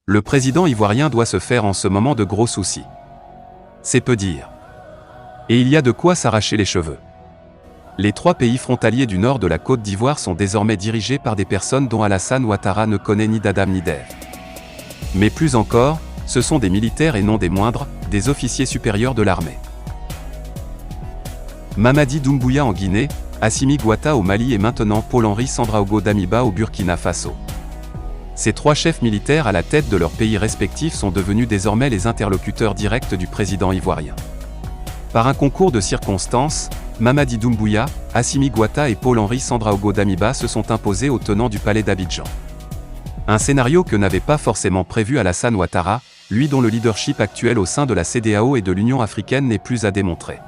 Le président ivoirien doit se faire en ce moment de gros soucis. C'est peu dire. Et il y a de quoi s'arracher les cheveux. Les 3 pays frontaliers du nord de la Côte d'Ivoire sont désormais dirigés par des personnes dont Alassane Ouattara ne connaît ni d'Adam ni d'Ève. Mais plus encore, ce sont des militaires et non des moindres, des officiers supérieurs de l'armée. Mamadi Doumbouya en Guinée, Assimi Goïta au Mali et maintenant Paul-Henri Sandaogo Damiba au Burkina Faso. Ces 3 chefs militaires à la tête de leurs pays respectifs sont devenus désormais les interlocuteurs directs du président ivoirien. Par un concours de circonstances, Mamadi Doumbouya, Assimi Goïta et Paul-Henri Sandaogo Damiba se sont imposés aux tenants du palais d'Abidjan. Un scénario que n'avait pas forcément prévu Alassane Ouattara, lui dont le leadership actuel au sein de la CEDEAO et de l'Union africaine n'est plus à démontrer.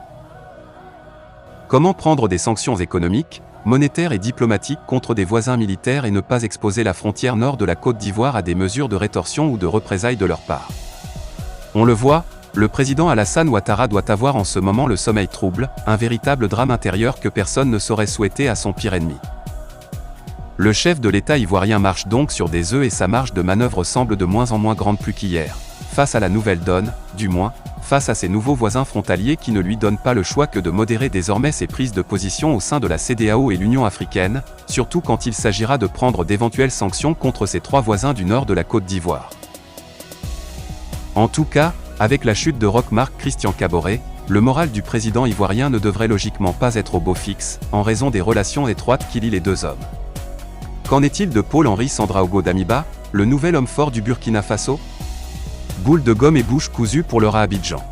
Comment prendre des sanctions économiques, monétaires et diplomatiques contre des voisins militaires et ne pas exposer la frontière nord de la Côte d'Ivoire à des mesures de rétorsion ou de représailles de leur part? On le voit, le président Alassane Ouattara doit avoir en ce moment le sommeil trouble, un véritable drame intérieur que personne ne saurait souhaiter à son pire ennemi. Le chef de l'État ivoirien marche donc sur des œufs et sa marge de manœuvre semble de moins en moins grande plus qu'hier, face à la nouvelle donne, du moins, face à ses nouveaux voisins frontaliers qui ne lui donnent pas le choix que de modérer désormais ses prises de position au sein de la CEDEAO et l'Union africaine, surtout quand il s'agira de prendre d'éventuelles sanctions contre ses 3 voisins du nord de la Côte d'Ivoire. En tout cas, avec la chute de Roch Marc Christian Kaboré, le moral du président ivoirien ne devrait logiquement pas être au beau fixe, en raison des relations étroites qui lient les 2 hommes. Qu'en est-il de Paul-Henri Sandaogo Damiba, le nouvel homme fort du Burkina Faso? Boule de gomme et bouche cousue pour l'heure à Abidjan.